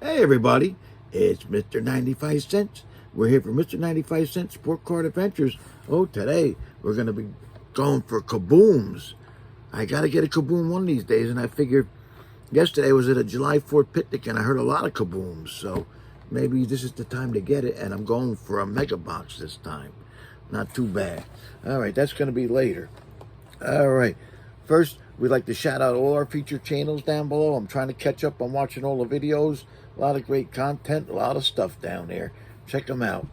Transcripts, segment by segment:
Hey everybody, it's Mr. 95 Cents. We're here for Mr. 95 Cents Sport Card Adventures. Oh, today we're going to be going for kabooms. I got to get a kaboom one of these days, and I figured yesterday was at a July 4th picnic, and I heard a lot of kabooms, so maybe this is the time to get it, and I'm going for a mega box this time. Not too bad. All right, that's going to be later. All right. First, we'd like to shout out all our featured channels down below. I'm trying to catch up on watching all the videos. A lot of great content, a lot of stuff down there. Check them out.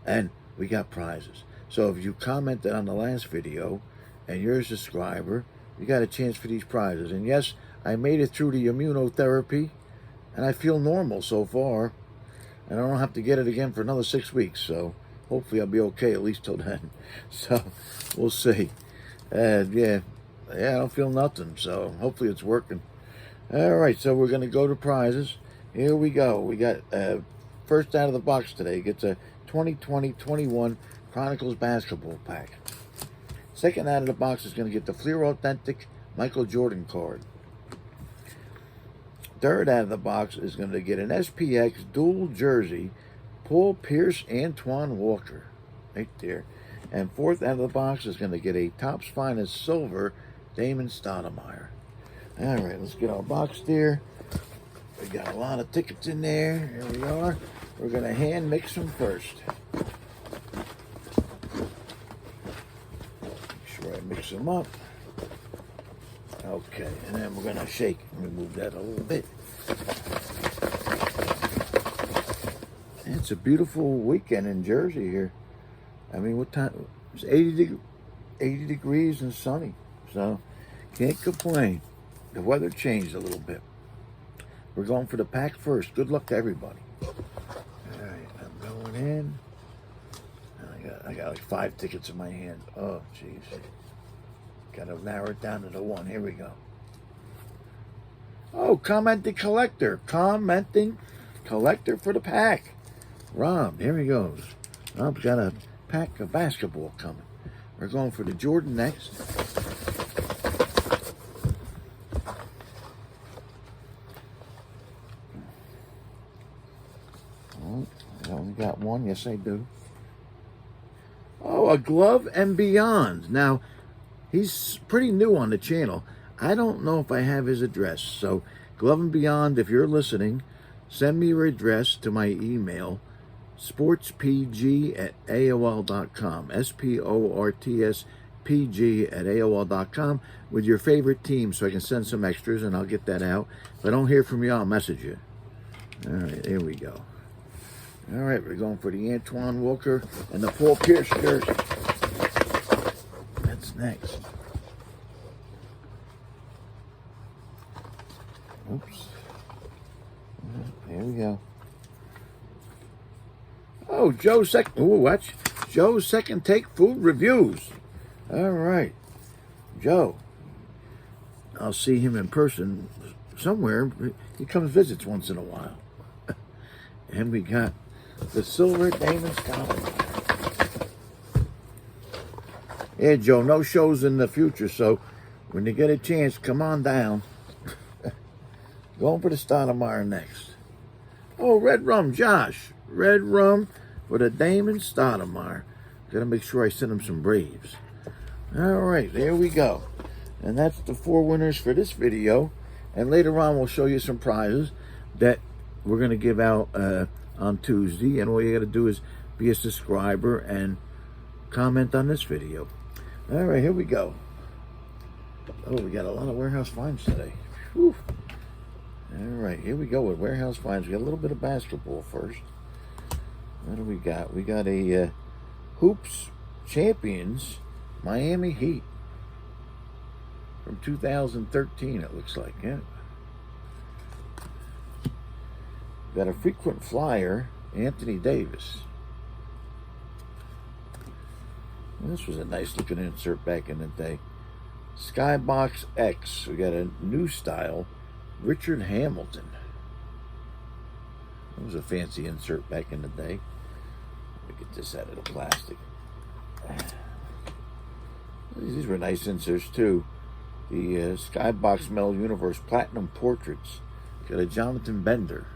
And we got prizes. So if you commented on the last video and you're a subscriber, you got a chance for these prizes. And yes, I made it through the immunotherapy, and I feel normal so far. And I don't have to get it again for another 6 weeks. So hopefully I'll be okay at least till then. So we'll see. Yeah, I don't feel nothing, so hopefully it's working. All right, so we're going to go to prizes. Here we go. We got first out of the box today. Gets a 2020-21 Chronicles basketball pack. Second out of the box is going to get the Fleer Authentic Michael Jordan card. Third out of the box is going to get an SPX dual jersey, Paul Pierce, Antoine Walker, right there. And fourth out of the box is going to get a Topps Finest Silver Damon Stoudemire. All right, let's get our box there. We got a lot of tickets in there. Here we are. We're going to hand mix them first. Make sure I mix them up. Okay, and then we're going to shake. Let me move that a little bit. It's a beautiful weekend in Jersey here. I mean, what time? It's 80 degrees and sunny, so can't complain. The weather changed a little bit. We're going for the pack first. Good luck to everybody. All right, I'm going in. I got like 5 tickets in my hand. Oh, jeez. Got to narrow it down to the one. Here we go. Oh, commenting collector for the pack. Rob, here he goes. Rob's got a pack of basketball coming. We're going for the Jordan next. Oh, I only got one. Yes, I do. Oh, a Glove and Beyond. Now, he's pretty new on the channel. I don't know if I have his address. So, Glove and Beyond, if you're listening, send me your address to my email, sportspg@aol.com, sportspg@aol.com, with your favorite team, so I can send some extras and I'll get that out. If I don't hear from you, I'll message you. All right, here we go. All right, we're going for the Antoine Walker and the Paul Pierce jersey. That's next. Oops. Here we go. Oh, Joe's second take food reviews. All right. Joe. I'll see him in person somewhere. He comes visits once in a while. And we got the Silver Damon Stoudemire. Yeah, Joe, no shows in the future, so when you get a chance, come on down. Going for the Stoudemire next. Oh, Red Rum, Josh. Red Rum for the Damon Stoudemire. Got to make sure I send him some Braves. All right, there we go. And that's the 4 winners for this video. And later on, we'll show you some prizes that we're going to give out on Tuesday. And all you got to do is be a subscriber and comment on this video. All right, here we go. Oh, we got a lot of warehouse finds today. Whew. All right, here we go with warehouse finds. We got a little bit of basketball first. What do we got? We got a Hoops Champions Miami Heat from 2013, it looks like. Yeah. Got a frequent flyer, Anthony Davis. Well, this was a nice looking insert back in the day. Skybox X. We got a new style, Richard Hamilton. That was a fancy insert back in the day. Let me get this out of the plastic. These were nice inserts too. The Skybox Metal Universe Platinum Portraits. Got a Jonathan Bender.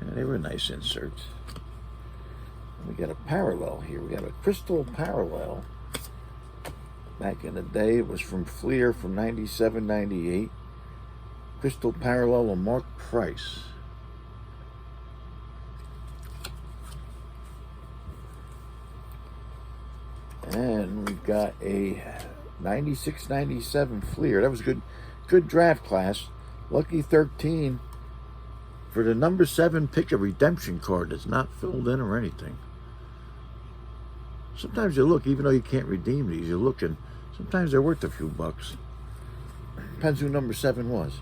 Yeah, they were nice inserts. We got a parallel here. We got a crystal parallel. Back in the day, it was from Fleer from 97, 98. Crystal parallel of Mark Price. And we've got a 96, 97 Fleer. That was good draft class. Lucky 13 for the number 7 pick, a redemption card that's not filled in or anything. Sometimes you look, even though you can't redeem these, you look and sometimes they're worth a few bucks. Depends who number 7 was.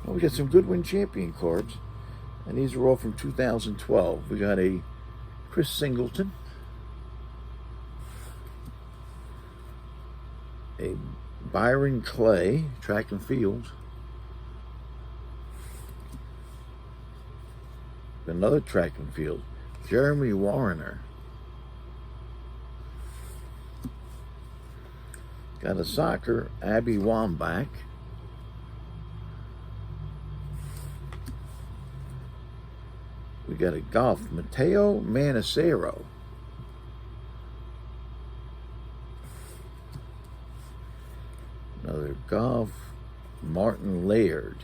Well, we got some Goodwin Champion cards, and these are all from 2012. We got a Chris Singleton, a Byron Clay, track and field, another track and field, Jeremy Warner. Got a soccer, Abby Wambach. We got a golf, Matteo Manacero. Another golf, Martin Laird.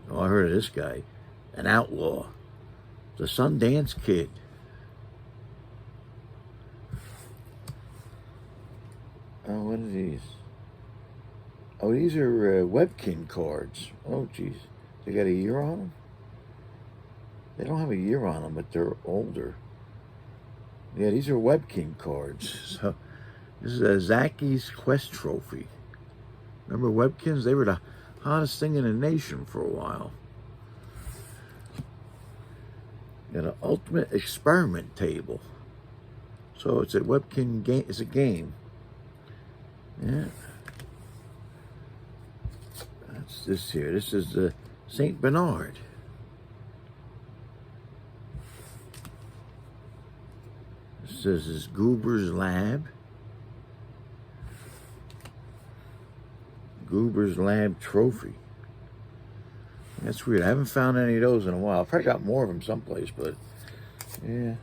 Oh, I heard of this guy, an outlaw, the Sundance Kid. Oh, what are these? Oh, these are Webkin cards. Oh, geez. They got a year on them? They don't have a year on them, but they're older. Yeah, these are Webkin cards. So, this is a Zacky's Quest Trophy. Remember Webkins? They were the hottest thing in the nation for a while. Got an Ultimate Experiment table. So it's a Webkin game. It's a game. Yeah. That's this here. This is the St. Bernard. This is Goober's Lab. Goober's Lab Trophy. That's weird. I haven't found any of those in a while. I probably got more of them someplace, but yeah.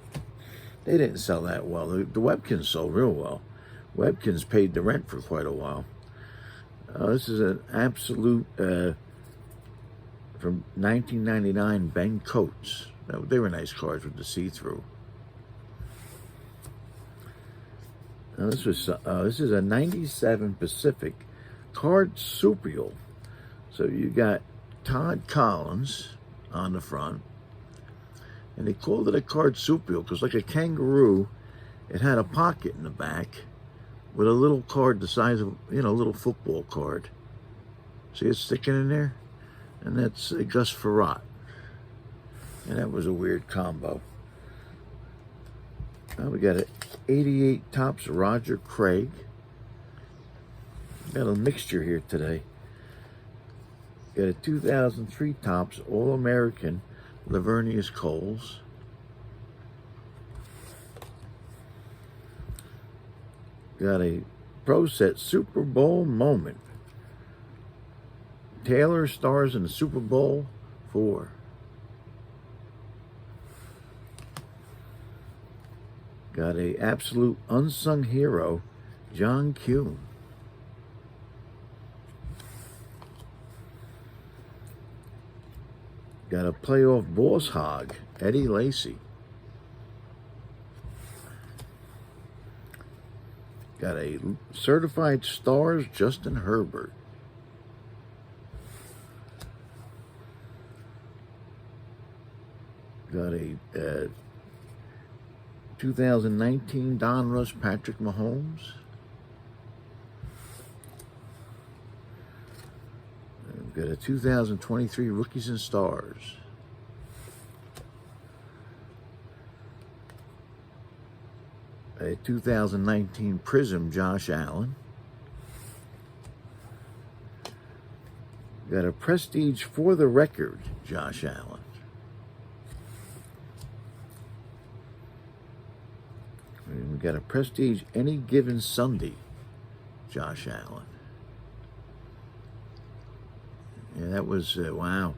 They didn't sell that well. The Webkins sold real well. Webkins paid the rent for quite a while. This is an absolute from 1999 Ben Coates. They were nice cards with the see-through. This is a 97 Pacific card Supial. So you got Todd Collins on the front. And they called it a card Supial because, like a kangaroo, it had a pocket in the back with a little card the size of, a little football card. See it sticking in there? And that's Gus Farrat. And that was a weird combo. We got an 88 Topps Roger Craig. Got a mixture here today. Got a 2003 Topps All-American Lavernius Coles. Got a Pro Set Super Bowl Moment. Taylor stars in the Super Bowl 4. Got a absolute unsung hero, John Kuhn. Got a playoff boss hog, Eddie Lacy. Got a certified stars, Justin Herbert. Got a 2019 Donruss Patrick Mahomes. We've got a 2023 Rookies and Stars. A 2019 Prism Josh Allen. Got a Prestige for the Record Josh Allen. And we got a Prestige Any Given Sunday Josh Allen. that was, wow.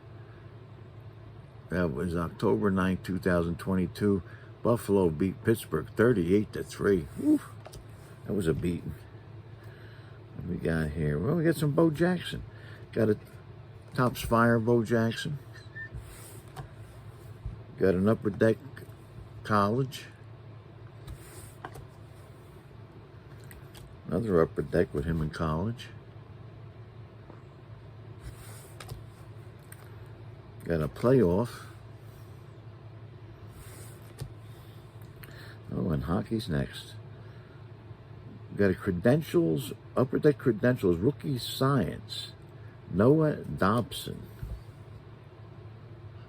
That was October 9th, 2022. Buffalo beat Pittsburgh 38-3. Oof, that was a beating. What we got here? Well, we got some Bo Jackson. Got a Topps Fire Bo Jackson. Got an Upper Deck College. Another Upper Deck with him in college. Got a playoff. Oh, and hockey's next. Got a Credentials, Upper Deck Credentials, Rookie Science. Noah Dobson.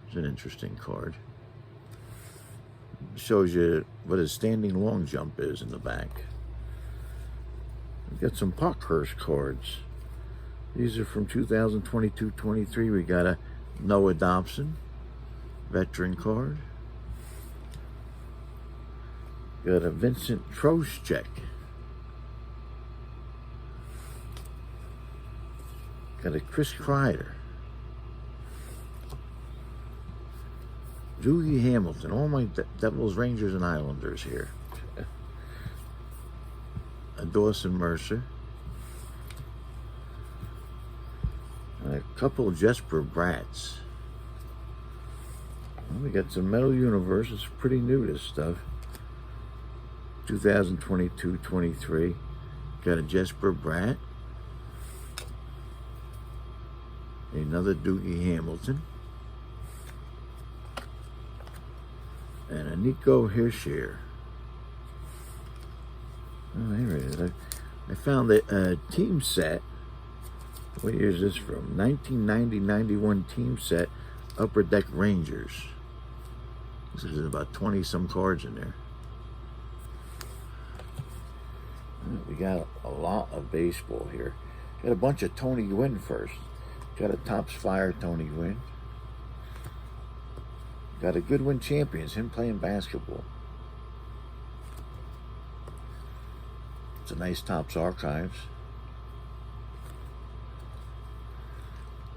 It's an interesting card. Shows you what his standing long jump is in the back. We've got some Parkhurst cards. These are from 2022-23. We got a Noah Dobson veteran card. Got a Vincent Trocheck. Got a Chris Kreider. Doogie Hamilton. All my Devils, Rangers, and Islanders here. A Dawson Mercer. And a couple of Jesper Bratts. Well, we got some Metal Universe. It's pretty new, this stuff. 2022-23. Got a Jesper Bratt. Another Doogie Hamilton. And a Nico Hischier. Oh, here it is. I found a team set. What year is this from? 1990-91 team set. Upper Deck Rangers. This is about 20-some cards in there. We got a lot of baseball here. Got a bunch of Tony Gwynn first. Got a Topps Fire Tony Gwynn. Got a Goodwin Champions, him playing basketball. It's a nice Topps Archives.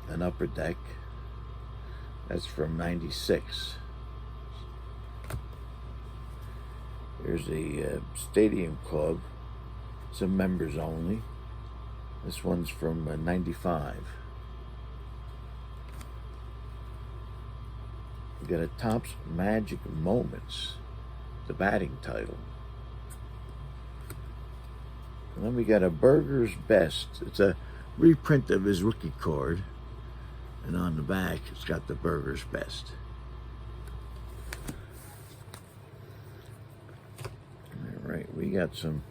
An Upper Deck. That's from 96. Here's the Stadium Club. Some members only. This one's from 95. We got a Topps Magic Moments, the batting title. And then we got a Burger's Best. It's a reprint of his rookie card. And on the back, it's got the Burger's Best. All right, we got some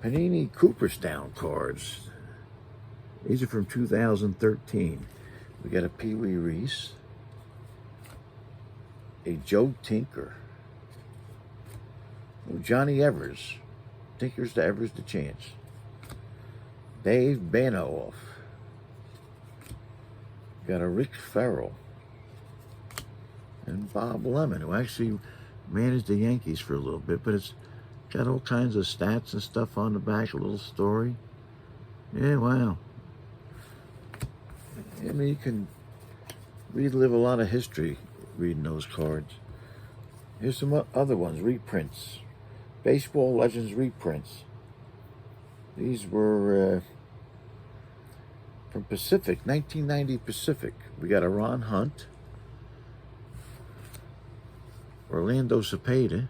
Panini Cooperstown cards. These are from 2013. We got a Pee Wee Reese. A Joe Tinker. Oh, Johnny Evers. Tinkers to Evers to Chance. Dave Banoff. Got a Rick Ferrell. And Bob Lemon, who actually managed the Yankees for a little bit, but it's got all kinds of stats and stuff on the back, a little story. Yeah, wow. I mean, you can relive a lot of history reading those cards. Here's some other ones, reprints. Baseball Legends reprints. These were from Pacific, 1990 Pacific. We got a Ron Hunt. Orlando Cepeda.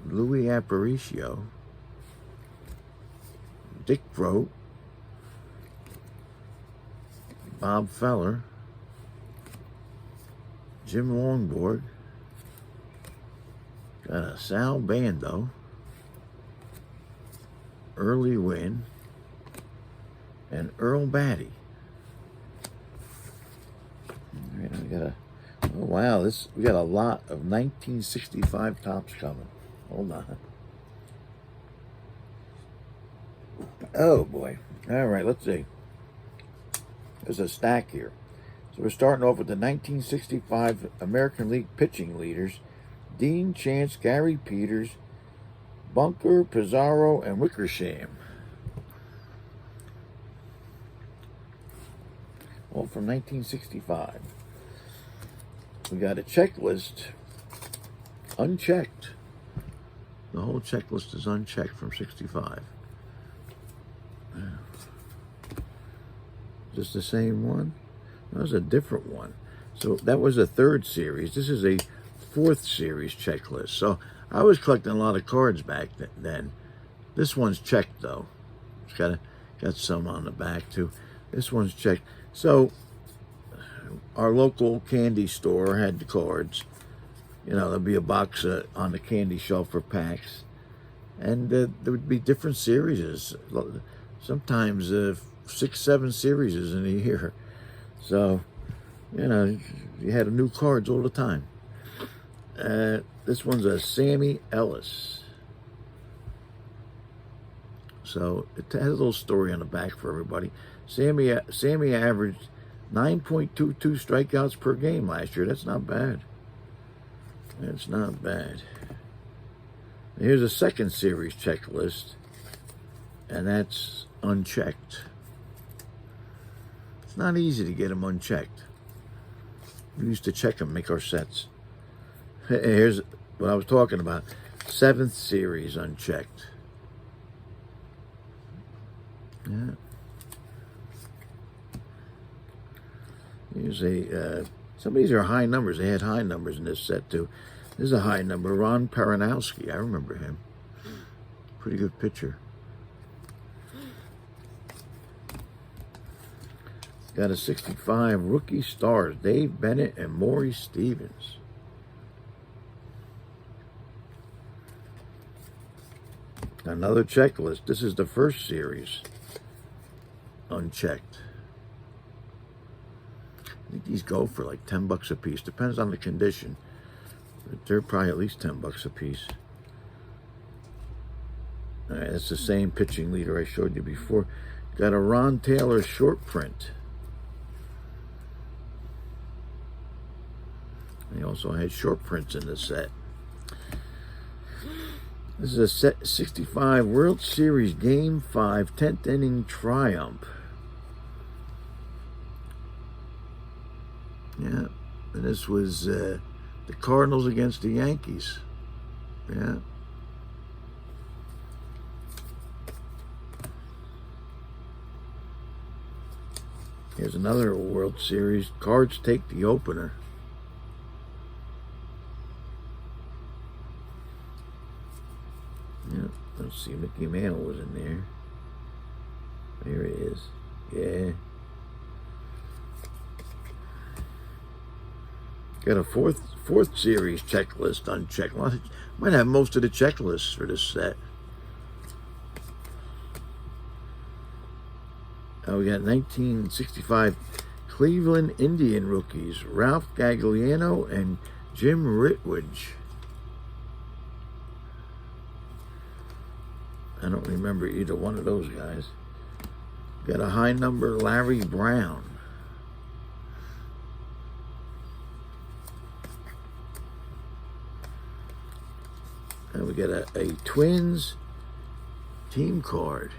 Louis Aparicio. Dick Groat. Bob Feller. Jim Longborg. Got a Sal Bando. Early Wynn. And Earl Batty. All right, we got a, oh wow, we got a lot of 1965 Topps coming. Hold on. Oh boy. All right, let's see. There's a stack here. So we're starting off with the 1965 American League pitching leaders. Dean Chance, Gary Peters, Bunker, Pizarro, and Wickersham. all from 1965. We got a checklist, unchecked. The whole checklist is unchecked from 65. Is this the same one? That was a different one. So that was a third series. This is a fourth series checklist. So I was collecting a lot of cards back then. This one's checked though. It's got some on the back too. This one's checked. So our local candy store had the cards. You know, there'd be a box on the candy shelf for packs, and there would be different series. Sometimes 6, 7 series in a year. So, you know, you had new cards all the time. This one's a Sammy Ellis. So it has a little story on the back for everybody. Sammy averaged 9.22 strikeouts per game last year. That's not bad. That's not bad. Here's a second series checklist, and that's unchecked. It's not easy to get them unchecked. We used to check them, make our sets. Here's what I was talking about. 7th series unchecked. Yeah. Here's some of these are high numbers. They had high numbers in this set too. This is a high number. Ron Paranowski. I remember him. Pretty good pitcher. Got a 65 rookie stars. Dave Bennett and Maury Stevens. Another checklist. This is the first series. Unchecked. I think these go for like $10 a piece. Depends on the condition. But they're probably at least $10 a piece. All right, that's the same pitching leader I showed you before. Got a Ron Taylor short print. He also had short prints in the set. This is a 65 World Series Game 5 10th inning triumph. Yeah, and this was the Cardinals against the Yankees. Yeah. Here's another World Series. Cards take the opener. Yeah, let's see, Mickey Mantle was in there. There it is. Yeah. Got a fourth series checklist unchecked. Might have most of the checklists for this set. We got 1965 Cleveland Indian rookies, Ralph Gagliano and Jim Ritwidge. I don't remember either one of those guys. Got a high number, Larry Brown. And we got a Twins team card.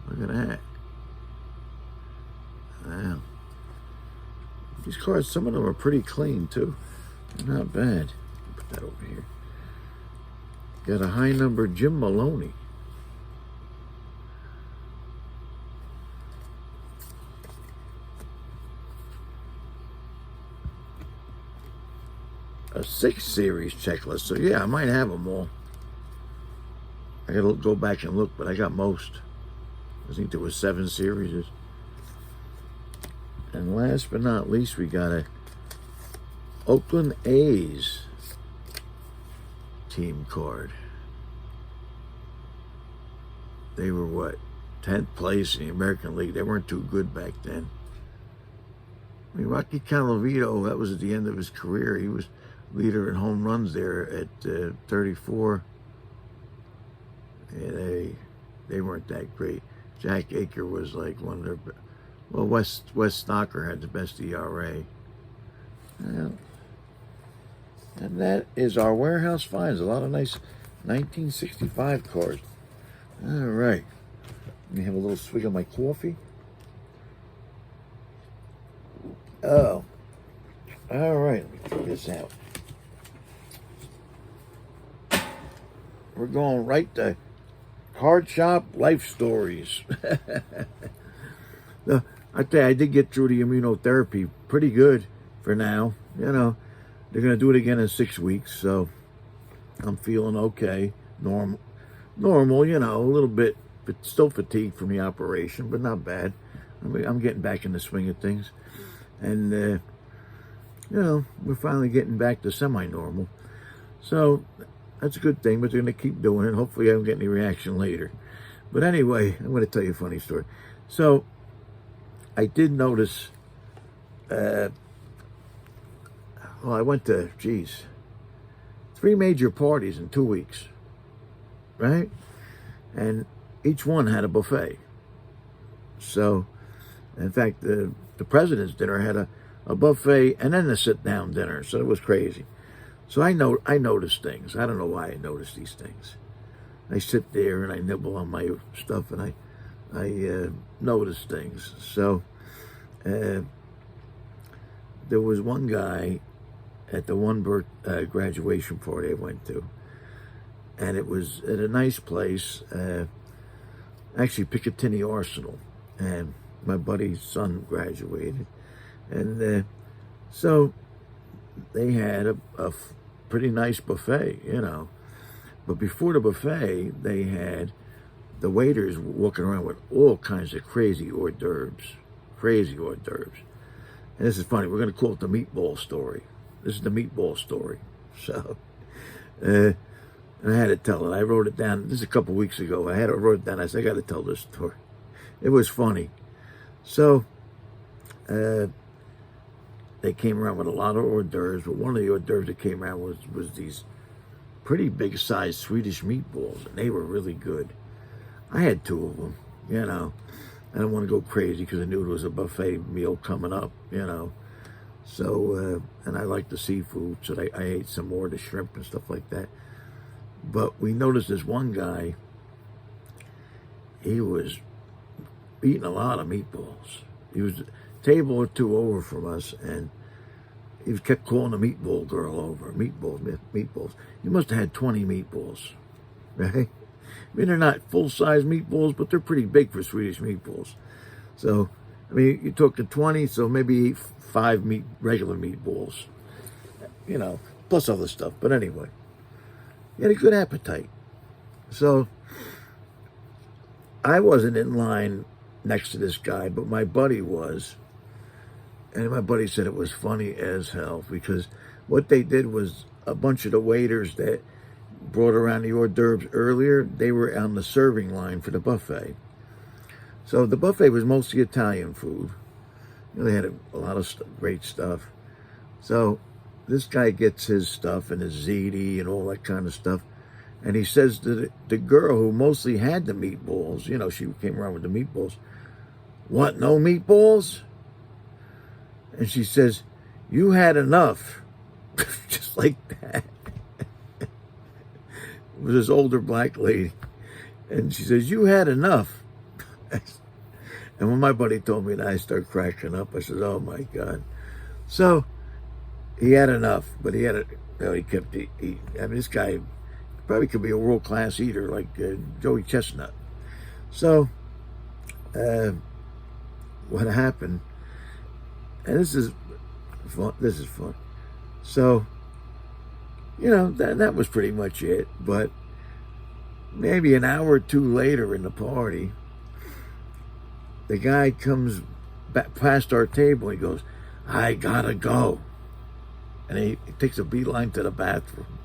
Look at that. Wow. These cards, some of them are pretty clean too. They're not bad. Put that over here. Got a high number, Jim Maloney. A 6 series checklist. So yeah, I might have them all. I gotta go back and look, but I got most. I think there was 7 series. And last but not least, we got a Oakland A's team card. They were what? 10th place in the American League. They weren't too good back then. I mean, Rocky Calavito, that was at the end of his career. He was leader in home runs there at 34. Yeah, they weren't that great. Jack Aker was like one of their. Well, Wes Stocker had the best ERA. Well, and that is our warehouse finds. A lot of nice 1965 cards. All right. Let me have a little swig of my coffee. Oh, all right. Let me throw this out. We're going right to Card Shop Life Stories. No, I tell you, I did get through the immunotherapy pretty good for now. You know, they're going to do it again in 6 weeks, so I'm feeling okay. Normal, you know, a little bit, but still fatigued from the operation, but not bad. I'm getting back in the swing of things. And, you know, we're finally getting back to semi-normal. So that's a good thing, but they're going to keep doing it. Hopefully I don't get any reaction later. But anyway, I'm going to tell you a funny story. So I did notice, well, I went to, 3 major parties in 2 weeks, right? And each one had a buffet. So, in fact, the president's dinner had a buffet and then a sit-down dinner. So it was crazy. So I noticed things. I don't know why I noticed these things. I sit there and I nibble on my stuff and I notice things. So there was one guy at the one graduation party I went to, and it was at a nice place, actually Picatinny Arsenal, and my buddy's son graduated, and so they had a pretty nice buffet, you know. But before the buffet, they had the waiters walking around with all kinds of crazy hors d'oeuvres. And this is funny. We're going to call it the meatball story. This is the meatball story. So, and I had to tell it. I wrote it down. This is a couple weeks ago. I wrote it down. I said, I got to tell this story. It was funny. So, they came around with a lot of hors d'oeuvres, but one of the hors d'oeuvres that came around was these pretty big sized Swedish meatballs, and they were really good. I had 2 of them, you know. I didn't want to go crazy because I knew it was a buffet meal coming up, you know. So, and I like the seafood, so I ate some more of the shrimp and stuff like that. But we noticed this one guy, he was eating a lot of meatballs. He was a table or 2 over from us, and he kept calling the meatball girl over. Meatballs. He must have had 20 meatballs, right? I mean, they're not full-size meatballs, but they're pretty big for Swedish meatballs. So, I mean, you're talking 20, so maybe 5 regular meatballs, you know, plus other stuff. But anyway, he had a good appetite. So, I wasn't in line next to this guy, but my buddy was. And my buddy said it was funny as hell because what they did was a bunch of the waiters that brought around the hors d'oeuvres earlier, they were on the serving line for the buffet. So the buffet was mostly Italian food. You know, they had a lot of great stuff. So this guy gets his stuff and his ziti and all that kind of stuff. And he says to the girl who mostly had the meatballs, you know, she came around with the meatballs, "What, no meatballs?" And she says, "You had enough." Just like that. It was this older black lady. And she says, "You had enough." And when my buddy told me that, I started cracking up. I said, "Oh my God." So he had enough, but he had it, you know, he kept eating. I mean, this guy probably could be a world-class eater like Joey Chestnut. So what happened, and this is fun. So, you know, that was pretty much it. But maybe an hour or 2 later in the party, the guy comes back past our table. He goes, "I gotta go." And he takes a beeline to the bathroom.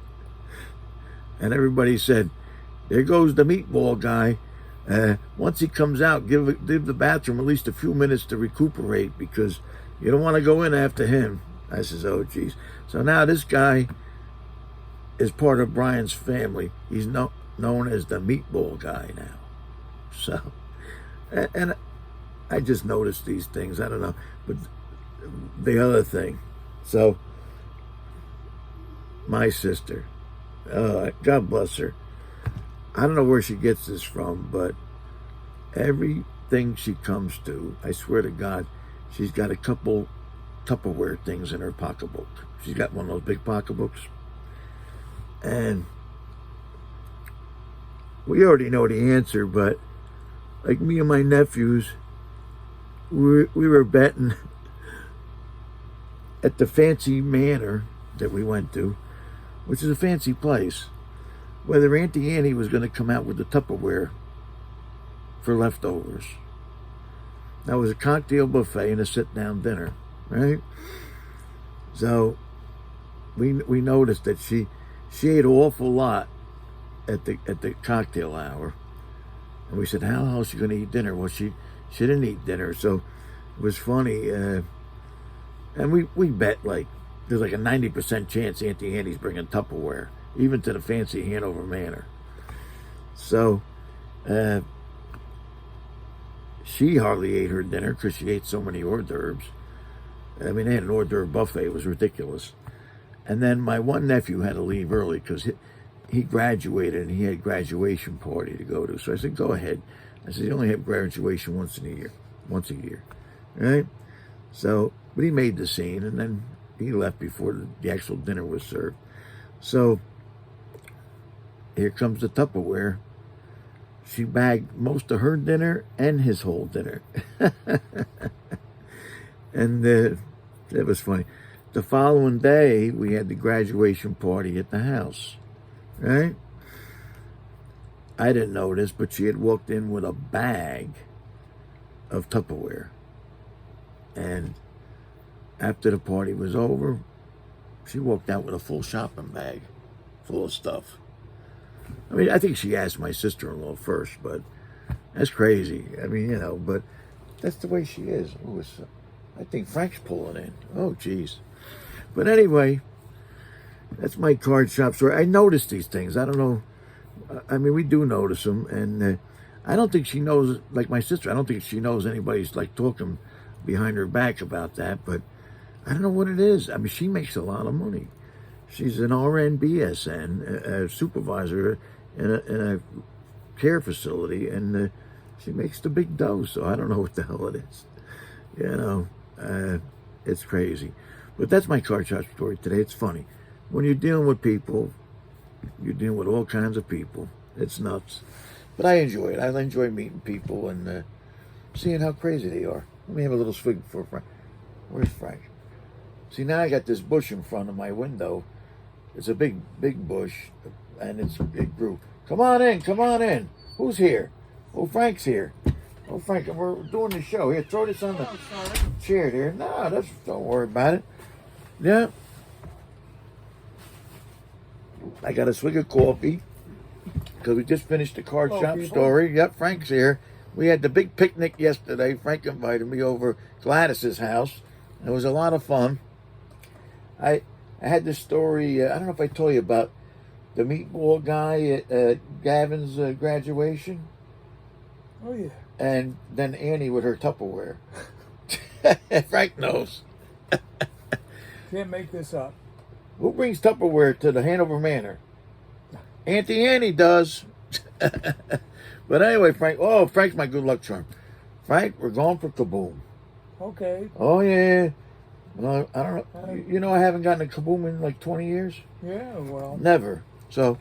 And everybody said, "There goes the meatball guy. Once he comes out, give the bathroom at least a few minutes to recuperate because you don't want to go in after him." I says, "Oh, geez." So now this guy is part of Brian's family. He's known as the meatball guy now. So, and I just noticed these things. I don't know. But the other thing, so my sister, God bless her. I don't know where she gets this from, but everything she comes to, I swear to God, she's got a couple Tupperware things in her pocketbook. She's got one of those big pocketbooks. And we already know the answer, but like me and my nephews, we were betting at the fancy manor that we went to, which is a fancy place, whether Auntie Annie was going to come out with the Tupperware for leftovers. That was a cocktail buffet and a sit-down dinner, right? So we noticed that she ate an awful lot at the cocktail hour, and we said, "How the hell is she going to eat dinner?" Well, she didn't eat dinner, so it was funny. And we bet like there's like a 90% chance Auntie Annie's bringing Tupperware, even to the fancy Hanover Manor. So she hardly ate her dinner because she ate so many hors d'oeuvres. I mean, they had an hors d'oeuvre buffet. It was ridiculous. And then my one nephew had to leave early because he graduated and he had a graduation party to go to. So I said, "Go ahead." I said, "You only have graduation once a year, right?" So, but he made the scene, and then he left before the actual dinner was served. So here comes the Tupperware. She bagged most of her dinner and his whole dinner. And that was funny. The following day, we had the graduation party at the house, right? I didn't notice, but she had walked in with a bag of Tupperware. And after the party was over, she walked out with a full shopping bag full of stuff. I mean, I think she asked my sister-in-law first, but that's crazy. I mean, but that's the way she is. Ooh, I think Frank's pulling in. Oh, geez. But anyway, that's my card shop story. I noticed these things. I don't know. I mean, we do notice them, and I don't think she knows, like my sister, I don't think she knows anybody's like talking behind her back about that, but I don't know what it is. I mean, she makes a lot of money. She's an RN BSN, a supervisor in a care facility, and she makes the big dough, so I don't know what the hell it is. It's crazy. But that's my card shop story today. It's funny. When you're dealing with people, you're dealing with all kinds of people. It's nuts. But I enjoy it. I enjoy meeting people and seeing how crazy they are. Let me have a little swig for Frank. Where's Frank? See, now I got this bush in front of my window. It's a big bush, and it grew. Come on in. Who's here? Oh, Frank's here. Oh, Frank, we're doing the show. Here, throw this on the chair there. No, don't worry about it. Yeah. I got a swig of coffee because we just finished the card shop story. Yep, Frank's here. We had the big picnic yesterday. Frank invited me over Gladys's house. It was a lot of fun. I had this story, I don't know if I told you about the meatball guy at Gavin's graduation. Oh, yeah. And then Annie with her Tupperware. Frank knows. Can't make this up. Who brings Tupperware to the Hanover Manor? Auntie Annie does. But anyway, Frank's my good luck charm. Frank, we're going for Kaboom. Okay. Oh, yeah. Well, I don't know. I haven't gotten a Kaboom in like 20 years. Yeah, well. Never. So,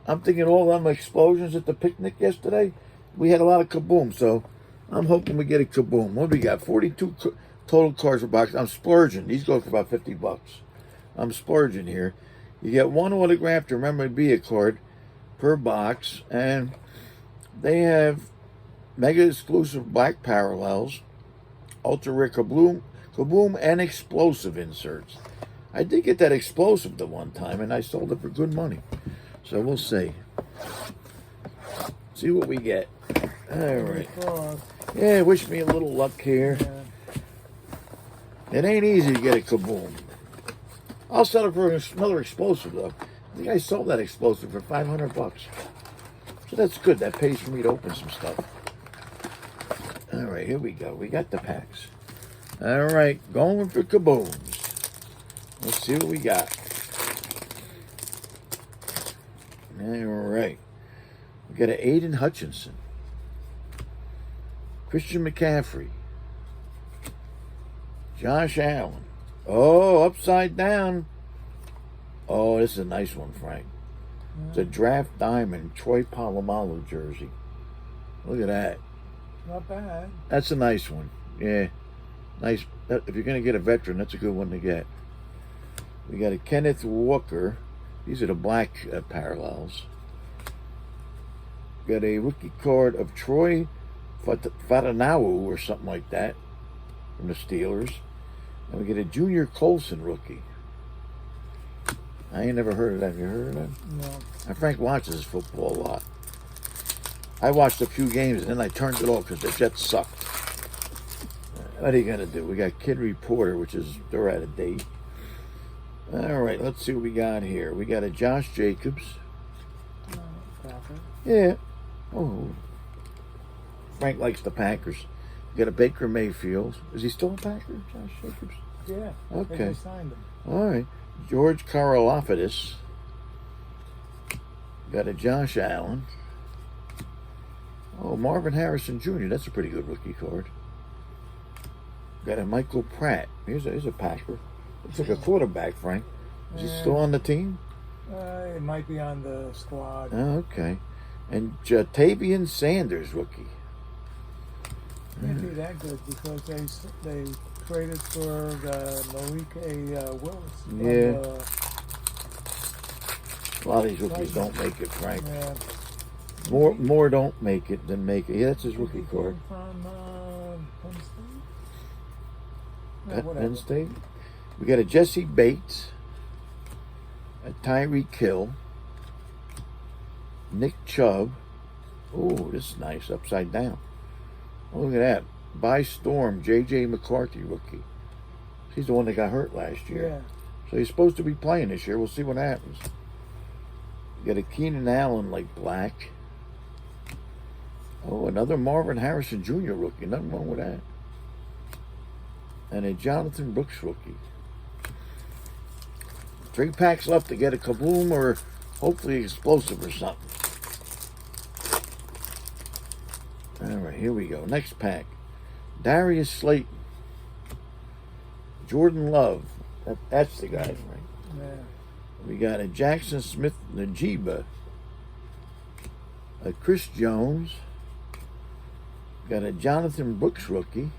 I'm thinking all them explosions at the picnic yesterday, we had a lot of Kaboom. So, I'm hoping we get a Kaboom. What do we got? 42 total cards per box. I'm splurging. These go for about $50. I'm splurging here. You get one autographed memorabilia card per box, and they have mega exclusive black parallels, ultra rare Kaboom, and explosive inserts. I did get that explosive the one time, and I sold it for good money. So we'll see. See what we get. All right. Yeah, wish me a little luck here. It ain't easy to get a Kaboom. I'll sell it for another explosive, though. I think I sold that explosive for $500. So that's good. That pays for me to open some stuff. All right, here we go. We got the packs. All right, going for Kabooms. Let's see what we got. All right. We got an Aiden Hutchinson. Christian McCaffrey. Josh Allen. Oh, upside down. Oh, this is a nice one, Frank. It's a draft diamond Troy Polamalu jersey. Look at that. Not bad. That's a nice one. Yeah. Nice. If you're going to get a veteran, that's a good one to get. We got a Kenneth Walker. These are the black parallels. Got a rookie card of Troy Fatanau or something like that from the Steelers. And we get a Junior Colson rookie. I ain't never heard of that. Have you heard of that? No. And Frank watches football a lot. I watched a few games and then I turned it off because the Jets sucked. What are you going to do? We got Kid Reporter, which is, they're out of date. All right, let's see what we got here. We got a Josh Jacobs. Yeah. Oh. Frank likes the Packers. We got a Baker Mayfield. Is he still a Packer, Josh Jacobs? Yeah. Okay. They signed him. All right. George Karlaftis. Got a Josh Allen. Oh, Marvin Harrison Jr. That's a pretty good rookie card. Got a Michael Pratt. Here's a Packer. Looks like a quarterback, Frank. Is he still on the team? It might be on the squad. Oh, okay. And Jatavian Sanders rookie. Can't be that good because they traded for Malik Willis. Yeah. A lot of these rookies don't make it, Frank. Yeah. More don't make it than make it. Yeah, that's his rookie card. From Penn State? Penn State. We got a Jesse Bates, a Tyreek Hill, Nick Chubb. Oh, this is nice, upside down. Oh, look at that. By Storm, J.J. McCarthy rookie. He's the one that got hurt last year. Yeah. So he's supposed to be playing this year. We'll see what happens. We got a Keenan Allen like black. Oh, another Marvin Harrison Jr. rookie. Nothing wrong with that. And a Jonathan Brooks rookie. 3 packs left to get a kaboom or hopefully explosive or something. All right, here we go. Next pack. Darius Slayton. Jordan Love. That's the guy, right? Yeah. We got a Jackson Smith Najiba. A Chris Jones. Got a Jonathan Brooks rookie.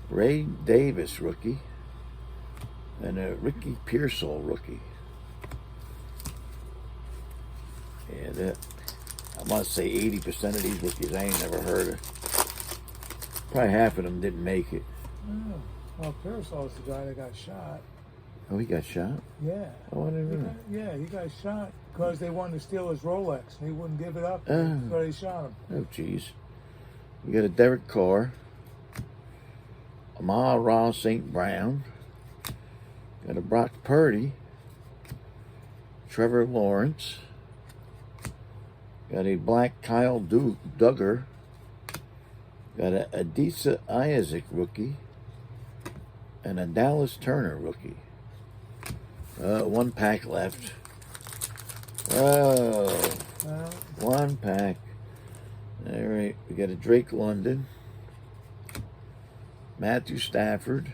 Ray Davis rookie. And a Ricky Pearsall rookie. Yeah, I must say 80% of these rookies I ain't never heard of. Probably half of them didn't make it. Oh. Well, Pearsall's the guy that got shot. Oh, he got shot? Yeah. Oh, I didn't know. He got shot because they wanted to steal his Rolex and he wouldn't give it up. Oh. So they shot him. Oh, jeez. We got a Derek Carr. Amon-Ra St. Brown. Got a Brock Purdy. Trevor Lawrence. Got a black Kyle Duggar. Got a Adisa Isaac rookie. And a Dallas Turner rookie. 1 pack left. Oh, 1 pack. All right, we got a Drake London. Matthew Stafford.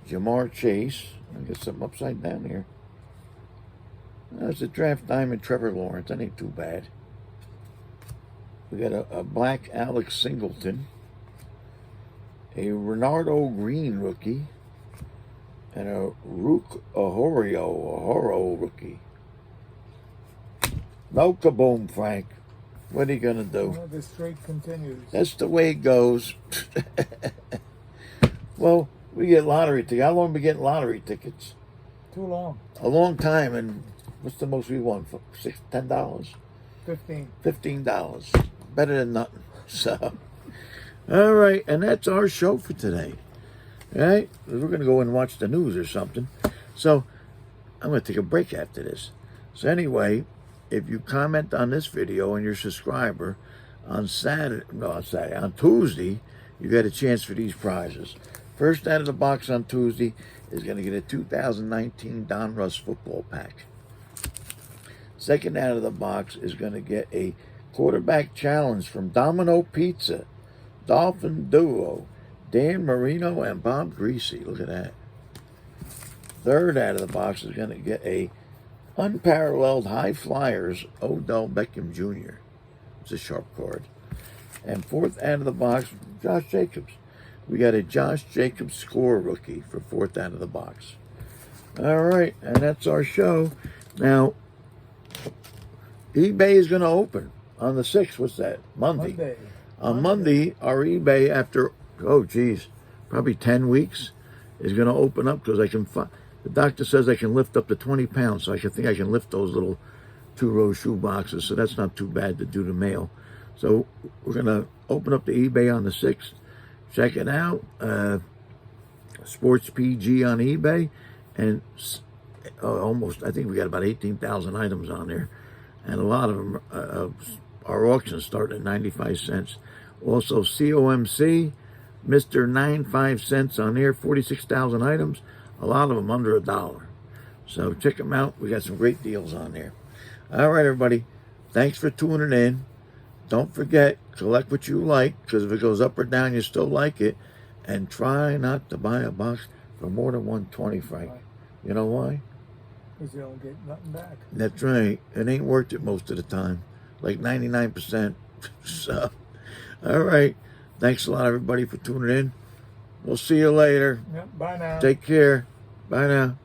Jamar Chase. I got something upside down here. That's a draft diamond Trevor Lawrence. That ain't too bad. We got a black Alex Singleton. A Renardo Green rookie. And a Rook Ahoro rookie. No kaboom, Frank. What are you going to do? Well, the streak continues. That's the way it goes. Well, we get lottery tickets. How long have we getting lottery tickets? Too long. A long time. And what's the most we won? $10? 15. $15. Better than nothing. So, all right. And that's our show for today. All right? We're going to go and watch the news or something. So, I'm going to take a break after this. So, anyway, if you comment on this video and you're a subscriber, on Tuesday, you got a chance for these prizes. First out of the box on Tuesday is going to get a 2019 Don Russ football pack. Second out of the box is going to get a quarterback challenge from Domino Pizza, Dolphin Duo, Dan Marino and Bob Greasy. Look at that. Third out of the box is going to get a unparalleled high flyers Odell Beckham Jr. It's a sharp card. And fourth out of the box, Josh Jacobs. We got a Josh Jacobs score rookie for fourth out of the box. All right, and that's our show. Now, eBay is going to open on the 6th. What's that? Monday. On Monday, our eBay, after, probably 10 weeks, is going to open up because I can find, the doctor says I can lift up to 20 pounds, so I think I can lift those little 2-row shoe boxes, so that's not too bad to do the mail. So we're going to open up the eBay on the 6th. Check it out. Sports PG on eBay. And I think we got about 18,000 items on there. And a lot of them, our auctions start at 95 cents. Also, COMC, Me95cents on there, 46,000 items. A lot of them under $1. So check them out. We got some great deals on there. All right, everybody. Thanks for tuning in. Don't forget, collect what you like, because if it goes up or down, you still like it. And try not to buy a box for more than $120, Frank. You know why? Because you don't get nothing back. That's right. It ain't worth it most of the time. Like 99%. So, all right. Thanks a lot, everybody, for tuning in. We'll see you later. Yep, bye now. Take care. Bye now.